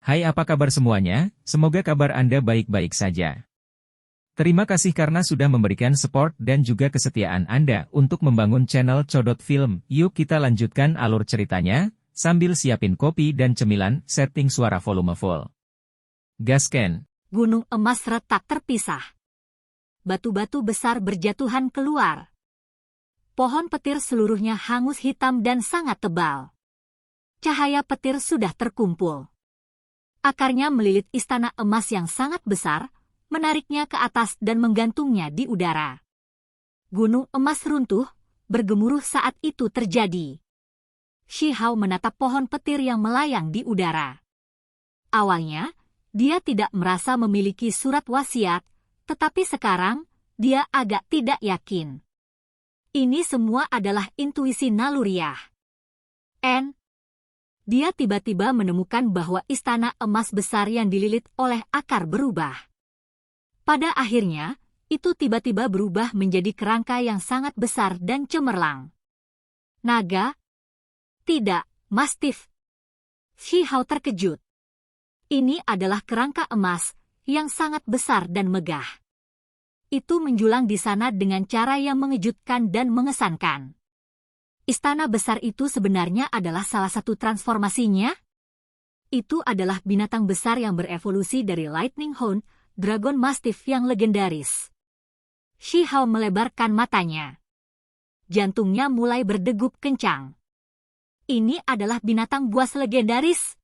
Hai, apa kabar semuanya? Semoga kabar Anda baik-baik saja. Terima kasih karena sudah memberikan support dan juga kesetiaan Anda untuk membangun channel Codot Film. Yuk kita lanjutkan alur ceritanya, sambil siapin kopi dan cemilan, setting suara volume full. Gasken. Gunung emas retak terpisah. Batu-batu besar berjatuhan keluar. Pohon petir seluruhnya hangus hitam dan sangat tebal. Cahaya petir sudah terkumpul. Akarnya melilit istana emas yang sangat besar, menariknya ke atas dan menggantungnya di udara. Gunung emas runtuh, bergemuruh saat itu terjadi. Shi Hao menatap pohon petir yang melayang di udara. Awalnya, dia tidak merasa memiliki surat wasiat, tetapi sekarang, dia agak tidak yakin. Ini semua adalah intuisi naluriah. Dia tiba-tiba menemukan bahwa istana emas besar yang dililit oleh akar berubah. Pada akhirnya, itu tiba-tiba berubah menjadi kerangka yang sangat besar dan cemerlang. Naga? Tidak, mastif. Shi Hao terkejut. Ini adalah kerangka emas yang sangat besar dan megah. Itu menjulang di sana dengan cara yang mengejutkan dan mengesankan. Istana besar itu sebenarnya adalah salah satu transformasinya. Itu adalah binatang besar yang berevolusi dari Lightning Hound, Dragon Mastiff yang legendaris. Shi Hao melebarkan matanya. Jantungnya mulai berdegup kencang. Ini adalah binatang buas legendaris.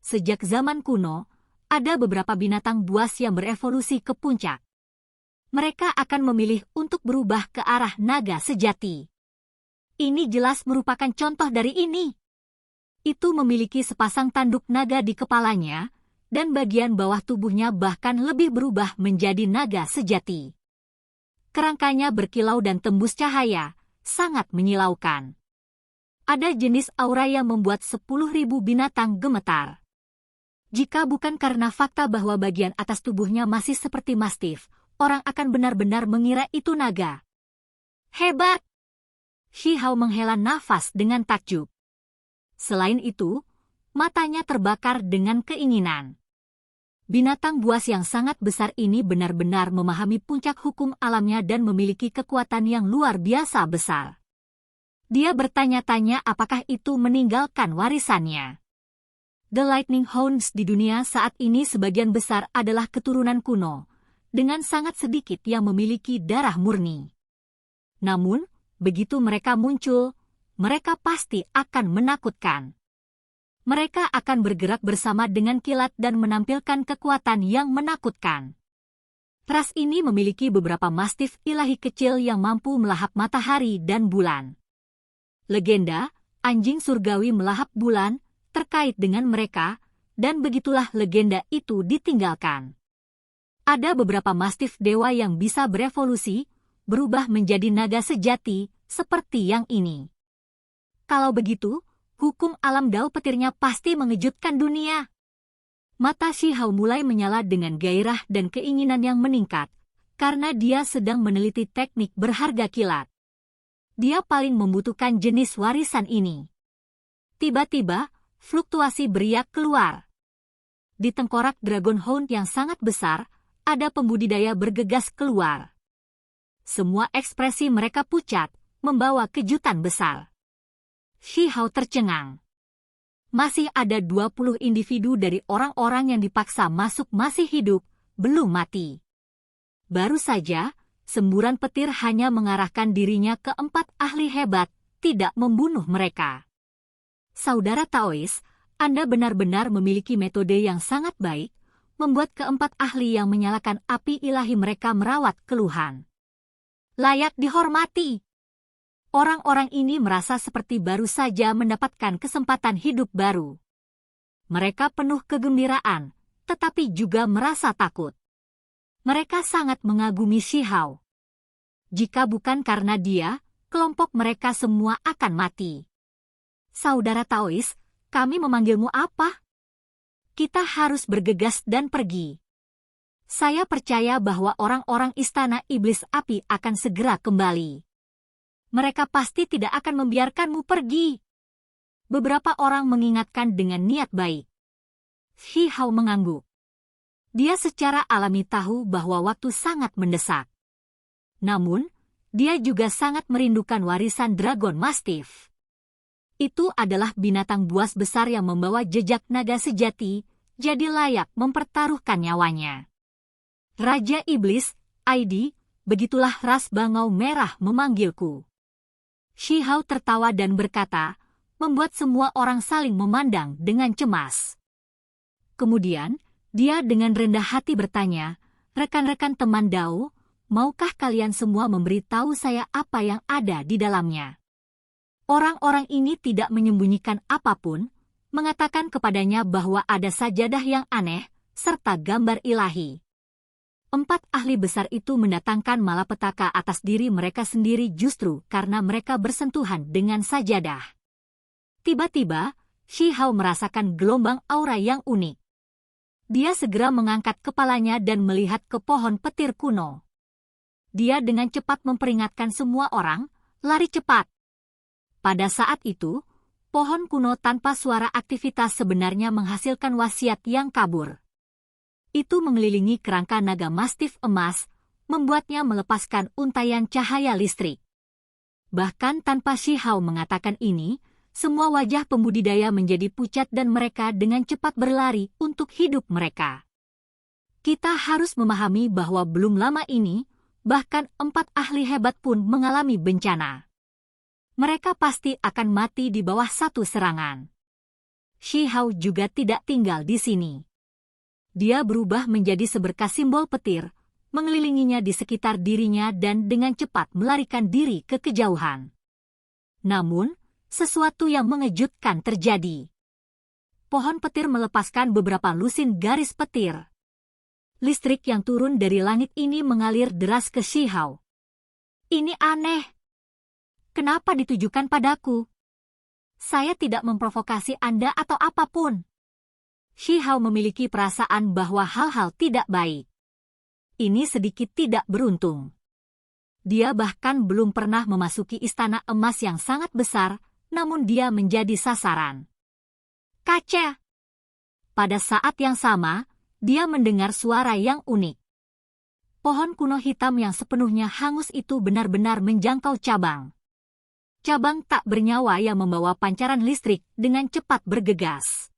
Sejak zaman kuno, ada beberapa binatang buas yang berevolusi ke puncak. Mereka akan memilih untuk berubah ke arah naga sejati. Ini jelas merupakan contoh dari ini. Itu memiliki sepasang tanduk naga di kepalanya, dan bagian bawah tubuhnya bahkan lebih berubah menjadi naga sejati. Kerangkanya berkilau dan tembus cahaya, sangat menyilaukan. Ada jenis aura yang membuat 10.000 binatang gemetar. Jika bukan karena fakta bahwa bagian atas tubuhnya masih seperti mastif, orang akan benar-benar mengira itu naga. Hebat! Shi Hao menghela nafas dengan takjub. Selain itu, matanya terbakar dengan keinginan. Binatang buas yang sangat besar ini benar-benar memahami puncak hukum alamnya dan memiliki kekuatan yang luar biasa besar. Dia bertanya-tanya apakah itu meninggalkan warisannya. The Lightning Hounds di dunia saat ini sebagian besar adalah keturunan kuno, dengan sangat sedikit yang memiliki darah murni. Namun, begitu mereka muncul, mereka pasti akan menakutkan. Mereka akan bergerak bersama dengan kilat dan menampilkan kekuatan yang menakutkan. Ras ini memiliki beberapa mastif ilahi kecil yang mampu melahap matahari dan bulan. Legenda, anjing surgawi melahap bulan, terkait dengan mereka, dan begitulah legenda itu ditinggalkan. Ada beberapa mastif dewa yang bisa berevolusi, berubah menjadi naga sejati, seperti yang ini. Kalau begitu, hukum alam dao petirnya pasti mengejutkan dunia. Mata Shi Hao mulai menyala dengan gairah dan keinginan yang meningkat, karena dia sedang meneliti teknik berharga kilat. Dia paling membutuhkan jenis warisan ini. Tiba-tiba, fluktuasi beriak keluar. Di tengkorak Dragon Hound yang sangat besar, ada pembudidaya bergegas keluar. Semua ekspresi mereka pucat, membawa kejutan besar. Shi Hao tercengang. Masih ada 20 individu dari orang-orang yang dipaksa masuk masih hidup, belum mati. Baru saja, semburan petir hanya mengarahkan dirinya ke 4 ahli hebat, tidak membunuh mereka. Saudara Taois, Anda benar-benar memiliki metode yang sangat baik, membuat keempat ahli yang menyalakan api ilahi mereka merawat keluhan. Layak dihormati. Orang-orang ini merasa seperti baru saja mendapatkan kesempatan hidup baru. Mereka penuh kegembiraan, tetapi juga merasa takut. Mereka sangat mengagumi Shi Hao. Jika bukan karena dia, kelompok mereka semua akan mati. Saudara Taois, kami memanggilmu apa? Kita harus bergegas dan pergi. Saya percaya bahwa orang-orang istana iblis api akan segera kembali. Mereka pasti tidak akan membiarkanmu pergi. Beberapa orang mengingatkan dengan niat baik. Shi Hao mengangguk. Dia secara alami tahu bahwa waktu sangat mendesak. Namun, dia juga sangat merindukan warisan Dragon Mastiff. Itu adalah binatang buas besar yang membawa jejak naga sejati, jadi layak mempertaruhkan nyawanya. Raja Iblis, ID, begitulah ras bangau merah memanggilku. Shi Hao tertawa dan berkata, membuat semua orang saling memandang dengan cemas. Kemudian, dia dengan rendah hati bertanya, rekan-rekan teman Dao, maukah kalian semua memberitahu saya apa yang ada di dalamnya? Orang-orang ini tidak menyembunyikan apapun, mengatakan kepadanya bahwa ada sajadah yang aneh, serta gambar ilahi. 4 ahli besar itu mendatangkan malapetaka atas diri mereka sendiri justru karena mereka bersentuhan dengan sajadah. Tiba-tiba, Shi Hao merasakan gelombang aura yang unik. Dia segera mengangkat kepalanya dan melihat ke pohon petir kuno. Dia dengan cepat memperingatkan semua orang, lari cepat. Pada saat itu, pohon kuno tanpa suara aktivitas sebenarnya menghasilkan wasiat yang kabur. Itu mengelilingi kerangka naga mastif emas, membuatnya melepaskan untayan cahaya listrik. Bahkan tanpa Shi Hao mengatakan ini, semua wajah pembudidaya menjadi pucat dan mereka dengan cepat berlari untuk hidup mereka. Kita harus memahami bahwa belum lama ini, bahkan 4 ahli hebat pun mengalami bencana. Mereka pasti akan mati di bawah satu serangan. Shi Hao juga tidak tinggal di sini. Dia berubah menjadi seberkas simbol petir, mengelilinginya di sekitar dirinya dan dengan cepat melarikan diri ke kejauhan. Namun, sesuatu yang mengejutkan terjadi. Pohon petir melepaskan beberapa lusin garis petir. Listrik yang turun dari langit ini mengalir deras ke Shi Hao. Ini aneh. Kenapa ditujukan padaku? Saya tidak memprovokasi Anda atau apapun. Shi Hao memiliki perasaan bahwa hal-hal tidak baik. Ini sedikit tidak beruntung. Dia bahkan belum pernah memasuki istana emas yang sangat besar, namun dia menjadi sasaran. Kaca! Pada saat yang sama, dia mendengar suara yang unik. Pohon kuno hitam yang sepenuhnya hangus itu benar-benar menjangkau cabang. Cabang tak bernyawa yang membawa pancaran listrik dengan cepat bergegas.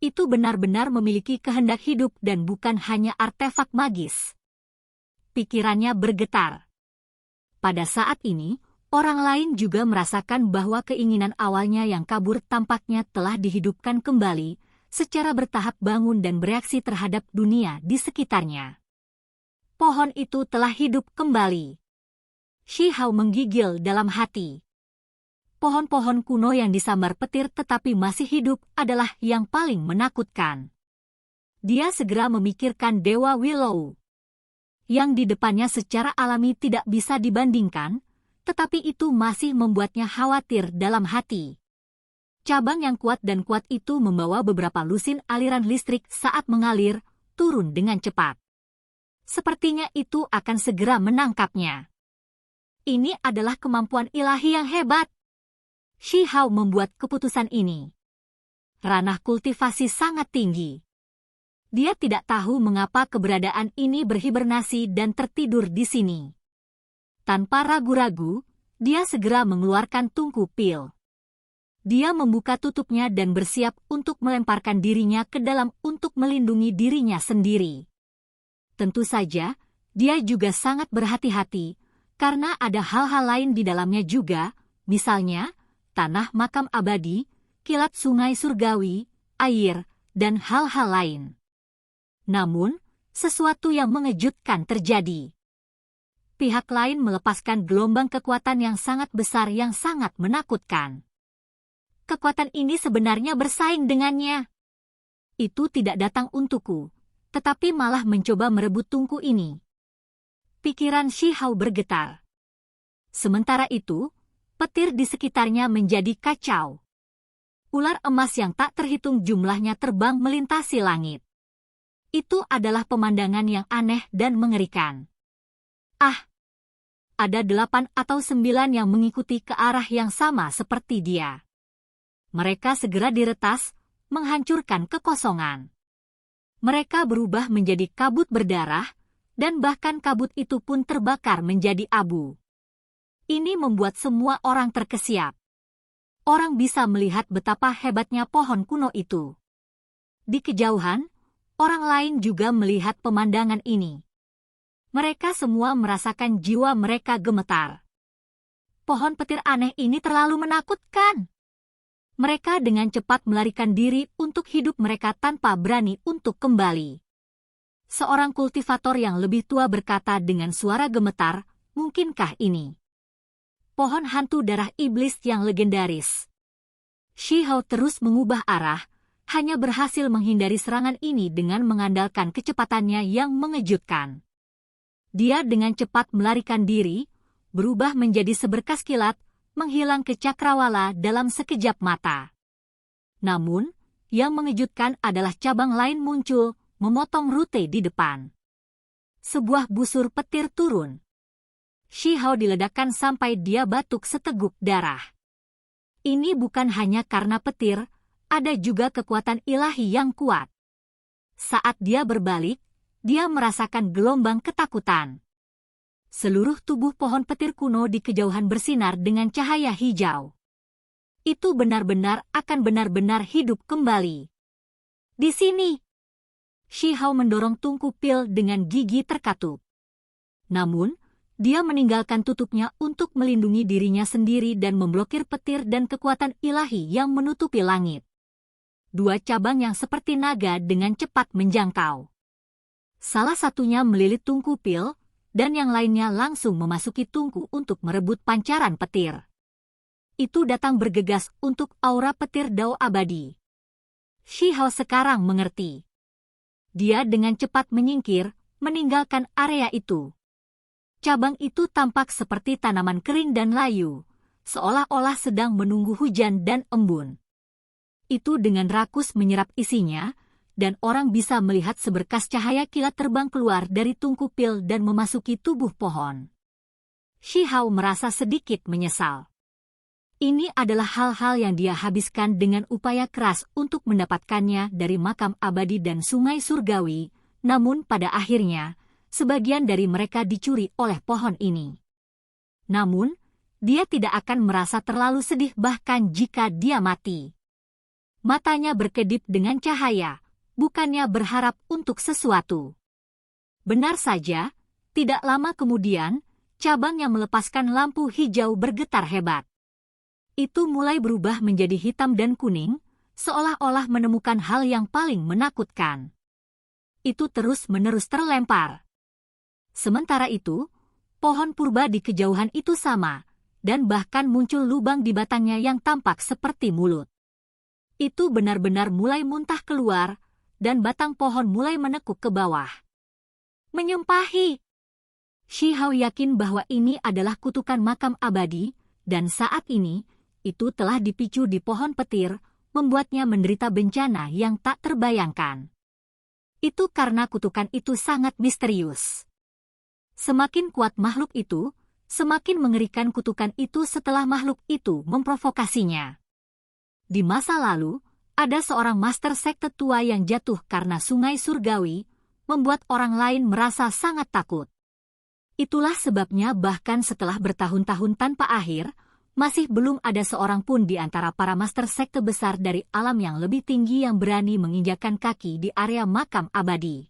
Itu benar-benar memiliki kehendak hidup dan bukan hanya artefak magis. Pikirannya bergetar. Pada saat ini, orang lain juga merasakan bahwa keinginan awalnya yang kabur tampaknya telah dihidupkan kembali, secara bertahap bangun dan bereaksi terhadap dunia di sekitarnya. Pohon itu telah hidup kembali. Shi Hao menggigil dalam hati. Pohon-pohon kuno yang disambar petir tetapi masih hidup adalah yang paling menakutkan. Dia segera memikirkan Dewa Willow. Yang di depannya secara alami tidak bisa dibandingkan, tetapi itu masih membuatnya khawatir dalam hati. Cabang yang kuat dan kuat itu membawa beberapa lusin aliran listrik saat mengalir, turun dengan cepat. Sepertinya itu akan segera menangkapnya. Ini adalah kemampuan ilahi yang hebat. Shi Hao membuat keputusan ini. Ranah kultivasi sangat tinggi. Dia tidak tahu mengapa keberadaan ini berhibernasi dan tertidur di sini. Tanpa ragu-ragu, dia segera mengeluarkan tungku pil. Dia membuka tutupnya dan bersiap untuk melemparkan dirinya ke dalam untuk melindungi dirinya sendiri. Tentu saja, dia juga sangat berhati-hati, karena ada hal-hal lain di dalamnya juga, misalnya, tanah makam abadi, kilat sungai surgawi, air, dan hal-hal lain. Namun, sesuatu yang mengejutkan terjadi. Pihak lain melepaskan gelombang kekuatan yang sangat besar yang sangat menakutkan. Kekuatan ini sebenarnya bersaing dengannya. Itu tidak datang untukku, tetapi malah mencoba merebut tungku ini. Pikiran Shi Hao bergetar. Sementara itu, petir di sekitarnya menjadi kacau. Ular emas yang tak terhitung jumlahnya terbang melintasi langit. Itu adalah pemandangan yang aneh dan mengerikan. Ada 8 atau 9 yang mengikuti ke arah yang sama seperti dia. Mereka segera diretas, menghancurkan kekosongan. Mereka berubah menjadi kabut berdarah, dan bahkan kabut itu pun terbakar menjadi abu. Ini membuat semua orang terkesiap. Orang bisa melihat betapa hebatnya pohon kuno itu. Di kejauhan, orang lain juga melihat pemandangan ini. Mereka semua merasakan jiwa mereka gemetar. Pohon petir aneh ini terlalu menakutkan. Mereka dengan cepat melarikan diri untuk hidup mereka tanpa berani untuk kembali. Seorang kultivator yang lebih tua berkata dengan suara gemetar, "Mungkinkah ini pohon hantu darah iblis yang legendaris?" Shi Hao terus mengubah arah, hanya berhasil menghindari serangan ini dengan mengandalkan kecepatannya yang mengejutkan. Dia dengan cepat melarikan diri, berubah menjadi seberkas kilat, menghilang ke cakrawala dalam sekejap mata. Namun, yang mengejutkan adalah cabang lain muncul, memotong rute di depan. Sebuah busur petir turun. Shi Hao diledakkan sampai dia batuk seteguk darah. Ini bukan hanya karena petir, ada juga kekuatan ilahi yang kuat. Saat dia berbalik, dia merasakan gelombang ketakutan. Seluruh tubuh pohon petir kuno di kejauhan bersinar dengan cahaya hijau. Itu benar-benar akan benar-benar hidup kembali. Di sini, Shi Hao mendorong tungku pil dengan gigi terkatup. Namun, dia meninggalkan tutupnya untuk melindungi dirinya sendiri dan memblokir petir dan kekuatan ilahi yang menutupi langit. Dua cabang yang seperti naga dengan cepat menjangkau. Salah satunya melilit tungku pil, dan yang lainnya langsung memasuki tungku untuk merebut pancaran petir. Itu datang bergegas untuk aura petir Dao abadi. Shi Hao sekarang mengerti. Dia dengan cepat menyingkir, meninggalkan area itu. Cabang itu tampak seperti tanaman kering dan layu, seolah-olah sedang menunggu hujan dan embun. Itu dengan rakus menyerap isinya, dan orang bisa melihat seberkas cahaya kilat terbang keluar dari tungku pil dan memasuki tubuh pohon. Shi Hao merasa sedikit menyesal. Ini adalah hal-hal yang dia habiskan dengan upaya keras untuk mendapatkannya dari makam abadi dan sungai surgawi, namun pada akhirnya, sebagian dari mereka dicuri oleh pohon ini. Namun, dia tidak akan merasa terlalu sedih bahkan jika dia mati. Matanya berkedip dengan cahaya, bukannya berharap untuk sesuatu. Benar saja, tidak lama kemudian, cabang yang melepaskan lampu hijau bergetar hebat. Itu mulai berubah menjadi hitam dan kuning, seolah-olah menemukan hal yang paling menakutkan. Itu terus-menerus terlempar. Sementara itu, pohon purba di kejauhan itu sama, dan bahkan muncul lubang di batangnya yang tampak seperti mulut. Itu benar-benar mulai muntah keluar, dan batang pohon mulai menekuk ke bawah. Menyumpahi! Shi Hao yakin bahwa ini adalah kutukan makam abadi, dan saat ini, itu telah dipicu di pohon petir, membuatnya menderita bencana yang tak terbayangkan. Itu karena kutukan itu sangat misterius. Semakin kuat makhluk itu, semakin mengerikan kutukan itu setelah makhluk itu memprovokasinya. Di masa lalu, ada seorang master sekte tua yang jatuh karena sungai surgawi, membuat orang lain merasa sangat takut. Itulah sebabnya bahkan setelah bertahun-tahun tanpa akhir, masih belum ada seorang pun di antara para master sekte besar dari alam yang lebih tinggi yang berani menginjakkan kaki di area makam abadi.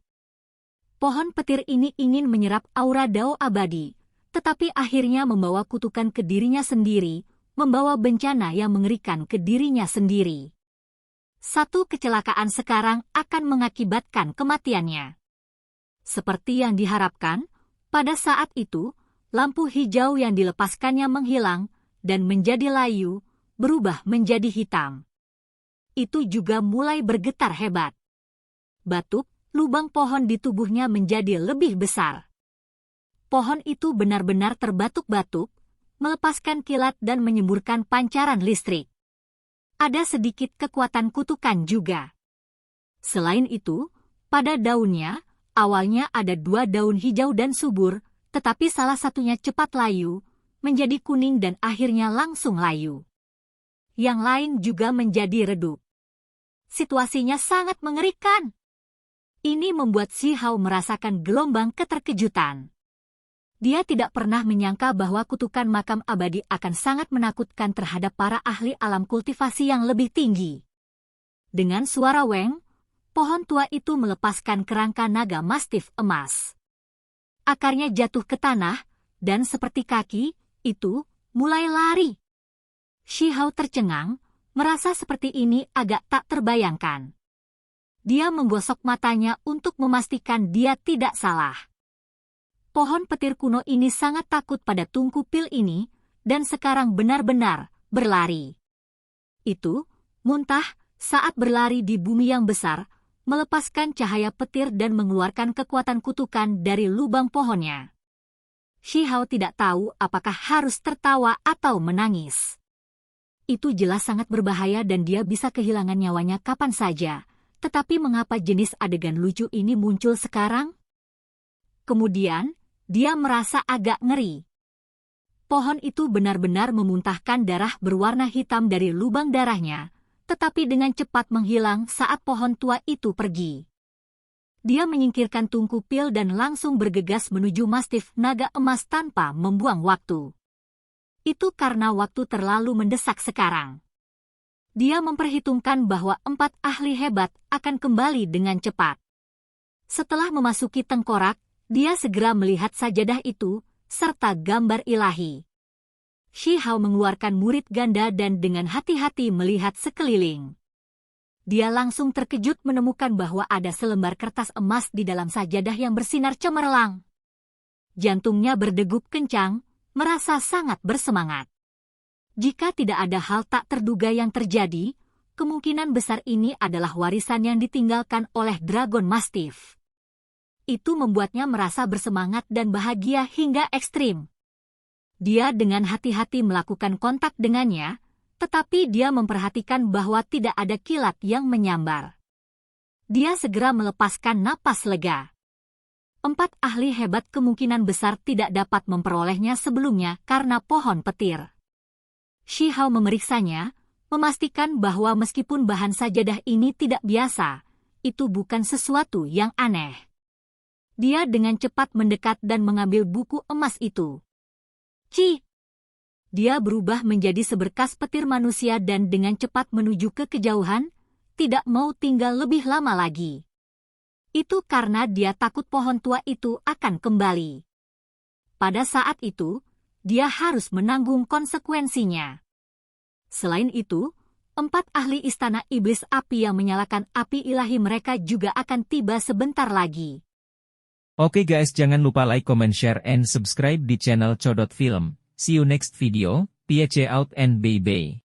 Pohon petir ini ingin menyerap aura Dao abadi, tetapi akhirnya membawa kutukan ke dirinya sendiri, membawa bencana yang mengerikan ke dirinya sendiri. Satu kecelakaan sekarang akan mengakibatkan kematiannya. Seperti yang diharapkan, pada saat itu, lampu hijau yang dilepaskannya menghilang, dan menjadi layu, berubah menjadi hitam. Itu juga mulai bergetar hebat. Batuk, lubang pohon di tubuhnya menjadi lebih besar. Pohon itu benar-benar terbatuk-batuk, melepaskan kilat dan menyemburkan pancaran listrik. Ada sedikit kekuatan kutukan juga. Selain itu, pada daunnya, awalnya ada 2 daun hijau dan subur, tetapi salah satunya cepat layu, menjadi kuning dan akhirnya langsung layu. Yang lain juga menjadi redup. situasinya sangat mengerikan. Ini membuat Shi Hao merasakan gelombang keterkejutan. Dia tidak pernah menyangka bahwa kutukan makam abadi akan sangat menakutkan terhadap para ahli alam kultivasi yang lebih tinggi. Dengan suara weng, pohon tua itu melepaskan kerangka naga mastif emas. Akarnya jatuh ke tanah, dan seperti kaki, itu mulai lari. Shi Hao tercengang, merasa seperti ini agak tak terbayangkan. Dia menggosok matanya untuk memastikan dia tidak salah. Pohon petir kuno ini sangat takut pada tungku pil ini, dan sekarang benar-benar berlari. Itu, muntah, saat berlari di bumi yang besar, melepaskan cahaya petir dan mengeluarkan kekuatan kutukan dari lubang pohonnya. Shi Hao tidak tahu apakah harus tertawa atau menangis. Itu jelas sangat berbahaya dan dia bisa kehilangan nyawanya kapan saja. Tetapi mengapa jenis adegan lucu ini muncul sekarang? Kemudian, dia merasa agak ngeri. Pohon itu benar-benar memuntahkan darah berwarna hitam dari lubang darahnya, tetapi dengan cepat menghilang saat pohon tua itu pergi. Dia menyingkirkan tungku pil dan langsung bergegas menuju mastif naga emas tanpa membuang waktu. Itu karena waktu terlalu mendesak sekarang. Dia memperhitungkan bahwa 4 ahli hebat akan kembali dengan cepat. Setelah memasuki tengkorak, dia segera melihat sajadah itu, serta gambar ilahi. Shi Hao mengeluarkan murid ganda dan dengan hati-hati melihat sekeliling. Dia langsung terkejut menemukan bahwa ada selembar kertas emas di dalam sajadah yang bersinar cemerlang. Jantungnya berdegup kencang, merasa sangat bersemangat. Jika tidak ada hal tak terduga yang terjadi, kemungkinan besar ini adalah warisan yang ditinggalkan oleh Dragon Mastiff. Itu membuatnya merasa bersemangat dan bahagia hingga ekstrim. Dia dengan hati-hati melakukan kontak dengannya, tetapi dia memperhatikan bahwa tidak ada kilat yang menyambar. Dia segera melepaskan napas lega. 4 ahli hebat kemungkinan besar tidak dapat memperolehnya sebelumnya karena pohon petir. Shi Hao memeriksanya, memastikan bahwa meskipun bahan sajadah ini tidak biasa, itu bukan sesuatu yang aneh. Dia dengan cepat mendekat dan mengambil buku emas itu. Ci! Dia berubah menjadi seberkas petir manusia dan dengan cepat menuju ke kejauhan, tidak mau tinggal lebih lama lagi. Itu karena dia takut pohon tua itu akan kembali. Pada saat itu, dia harus menanggung konsekuensinya. Selain itu, 4 ahli istana iblis api yang menyalakan api ilahi mereka juga akan tiba sebentar lagi. Oke guys, jangan lupa like, comment, share, and subscribe di channel Codot Film. See you next video, peace out and bye-bye.